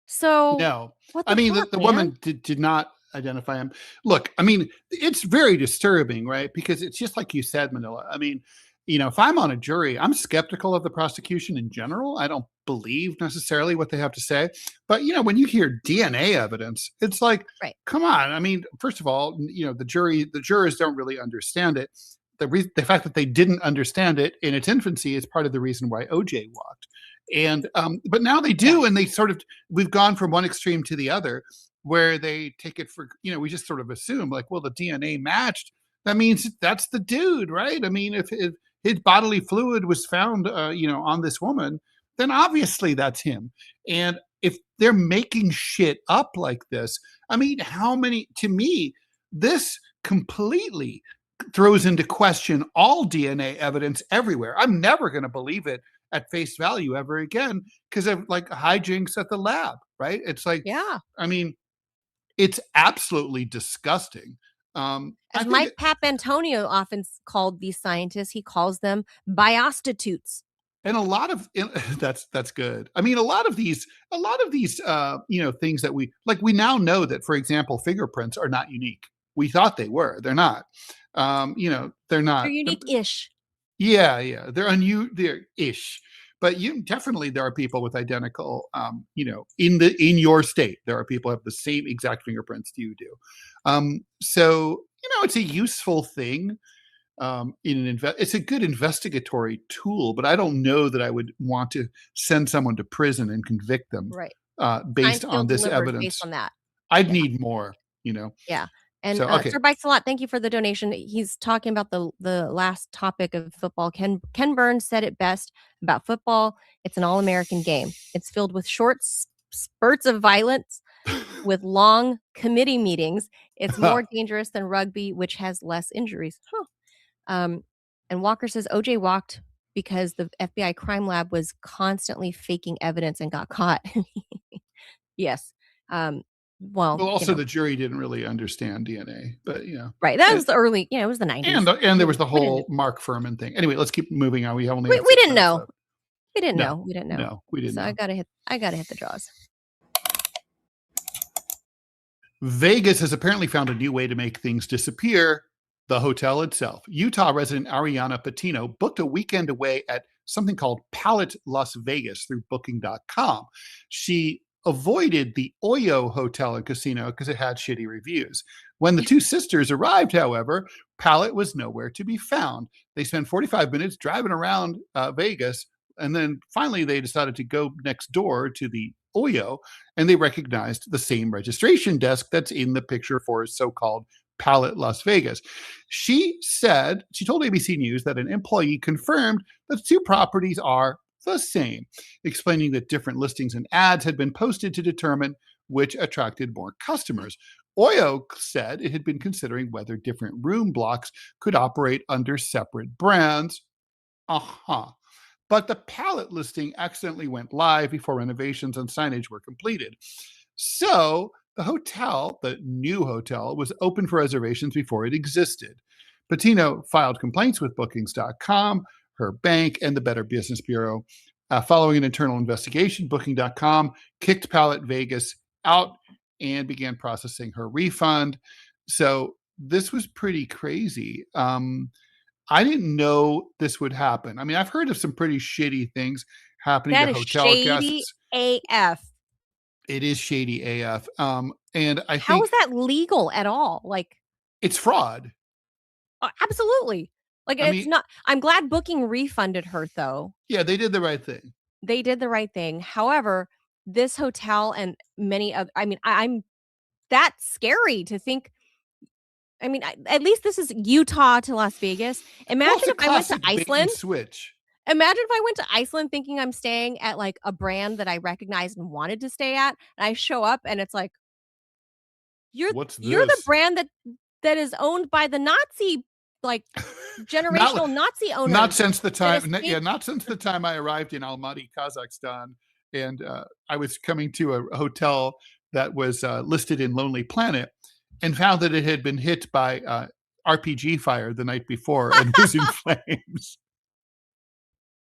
So no. What I mean, fuck, the man? woman did not identify him. Look, I mean, it's very disturbing, right? Because it's just like you said, Manila. I mean, if I'm on a jury, I'm skeptical of the prosecution in general. I don't believe necessarily what they have to say. But, when you hear DNA evidence, it's like, right. Come on. I mean, first of all, the jurors don't really understand it. The fact that they didn't understand it in its infancy is part of the reason why OJ walked. And but now they do, and they we've gone from one extreme to the other, where they take it for, we just sort of assume like, well, the DNA matched. That means that's the dude, right? I mean, if his bodily fluid was found, on this woman, then obviously that's him. And if they're making shit up like this, I mean, to me, this completely throws into question all DNA evidence everywhere. I'm never going to believe it at face value ever again because of hijinks at the lab, right? It's like, yeah. I mean, it's absolutely disgusting. As Mike Papantonio often called these scientists, he calls them biostitutes. And a lot of that's good. I mean, a lot of these things that we now know that, for example, fingerprints are not unique. We thought they were. They're not. They're not. They're unique-ish. Yeah. They're ish. But definitely there are people with identical, in your state, there are people who have the same exact fingerprints you do. So, it's a useful thing. It's a good investigatory tool, but I don't know that I would want to send someone to prison and convict them based on this evidence. Based on that, I'd need more. Yeah. And so, okay. Sir Bites a Lot, thank you for the donation. He's talking about the last topic of football. Ken Burns said it best about football. It's an all-American game. It's filled with short spurts of violence with long committee meetings. It's more dangerous than rugby, which has less injuries. And Walker says OJ walked because the FBI crime lab was constantly faking evidence and got caught. Yes. Well, also the jury didn't really understand DNA, but right. That was the early, it was the 90s. And there was the whole Mark Furman thing. Anyway, let's keep moving on. We didn't know. We didn't know. No, we didn't. So know. I gotta hit the draws. Vegas has apparently found a new way to make things disappear the hotel itself. Utah resident Ariana Patino booked a weekend away at something called Palette Las Vegas through booking.com. She avoided the Oyo Hotel and Casino because it had shitty reviews. When the two sisters arrived, however, Palette was nowhere to be found. They spent 45 minutes driving around Vegas, and then finally they decided to go next door to the Oyo, and they recognized the same registration desk that's in the picture for so-called Palette Las Vegas. She told ABC News that an employee confirmed that the two properties are the same, explaining that different listings and ads had been posted to determine which attracted more customers. Oyo said it had been considering whether different room blocks could operate under separate brands. But the Palette listing accidentally went live before renovations and signage were completed. So the new hotel, was open for reservations before it existed. Patino filed complaints with bookings.com, her bank, and the Better Business Bureau. Following an internal investigation, booking.com kicked Palette Vegas out and began processing her refund. So this was pretty crazy. I didn't know this would happen. I mean, I've heard of some pretty shitty things happening to hotel guests. AF. It is shady AF. And I think, how is that legal at all? Like, it's fraud. Absolutely. Like, I'm glad Booking refunded her, though. Yeah, they did the right thing. They did the right thing. However, this hotel and many other, I'm that's scary to think. I mean, at least this is Utah to Las Vegas. Imagine if I went to Iceland. Switch. Imagine if I went to Iceland thinking I'm staying at like a brand that I recognized and wanted to stay at, and I show up and it's like, you're the brand that is owned by the Nazi, like, generational Nazi owners. Not since the time I arrived in Almaty, Kazakhstan, and I was coming to a hotel that was listed in Lonely Planet, and found that it had been hit by RPG fire the night before and was in flames.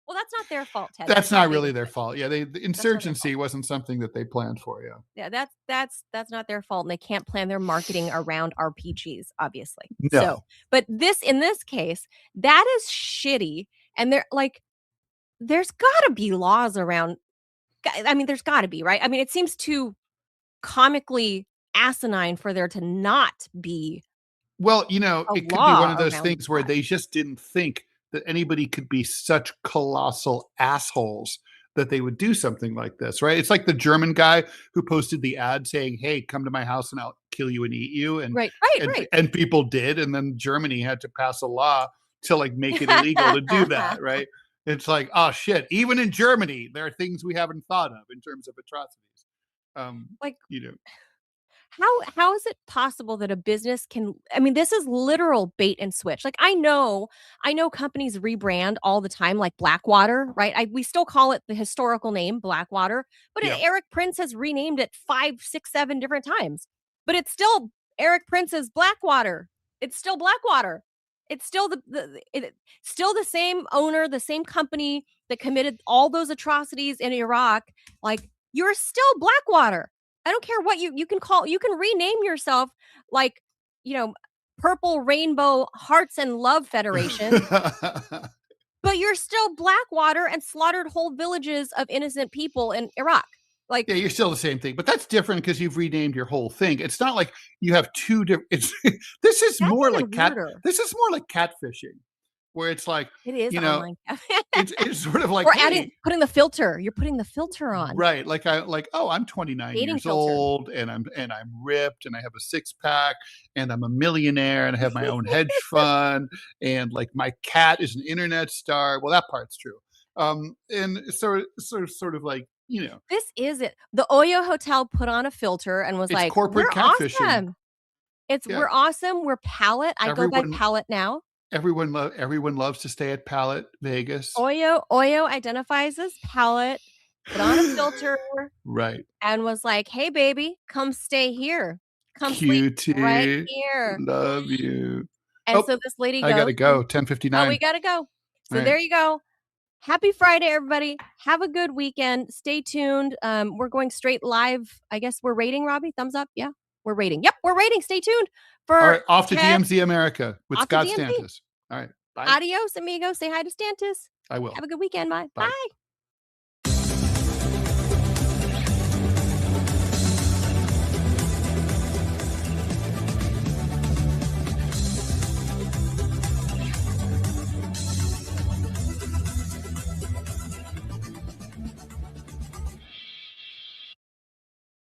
Well, that's not their fault, Ted. That's not really their fault. Yeah, the insurgency wasn't something that they planned for. Yeah, that's not their fault, and they can't plan their marketing around RPGs, obviously. No. So, but in this case, that is shitty, and there's got to be laws around. I mean, there's got to be, right? I mean, it seems too comically asinine for there to not be. Well, it could be one of those things where they just didn't think that anybody could be such colossal assholes that they would do something like this, right? It's like the German guy who posted the ad saying, "Hey, come to my house and I'll kill you and eat you." And right. And people did, and then Germany had to pass a law to like make it illegal to do that, right? It's like, oh shit, even in Germany, there are things we haven't thought of in terms of atrocities. How is it possible that a business can, I mean, this is literal bait and switch. Like, I know companies rebrand all the time, like Blackwater, right? We still call it the historical name Blackwater, but Eric Prince has renamed it 5, 6, 7 different times, but it's still Eric Prince's Blackwater. It's still Blackwater. It's still still the same owner, the same company that committed all those atrocities in Iraq. Like, you're still Blackwater. I don't care what you can rename yourself, like, Purple Rainbow Hearts and Love Federation, but you're still Blackwater and slaughtered whole villages of innocent people in Iraq. Like, yeah, you're still the same thing, but that's different because you've renamed your whole thing. It's not like you have two different. This is more like catfishing, where it's like, it is online. it's sort of like, or putting the filter. You're putting the filter on, right? I'm 29 years old and I'm ripped and I have a 6-pack and I'm a millionaire and I have my own hedge fund and like my cat is an internet star. Well, that part's true. And sort of like, this is it. The Oyo Hotel put on a filter and was like, corporate catfishing. Awesome. We're awesome. We're Palette. I go by Palette now. Everyone loves to stay at Palette Vegas. Oyo identifies as Palette, put on a filter, right, and was like, "Hey, baby, come stay here. Come Cutie, sleep right here. Love you." And so this lady goes, I gotta go. 10:59. Oh, we gotta go. So there you go. Happy Friday, everybody. Have a good weekend. Stay tuned. We're going straight live. I guess we're rating, Robbie. Thumbs up. Yeah. We're rating. Yep, we're rating. Stay tuned for All right, off to Kev. DMZ America with Off to Scott DMZ. Stantis. All right, bye. Adios, amigos. Say hi to Stantis. I will. Have a good weekend. Bye. Bye. Bye.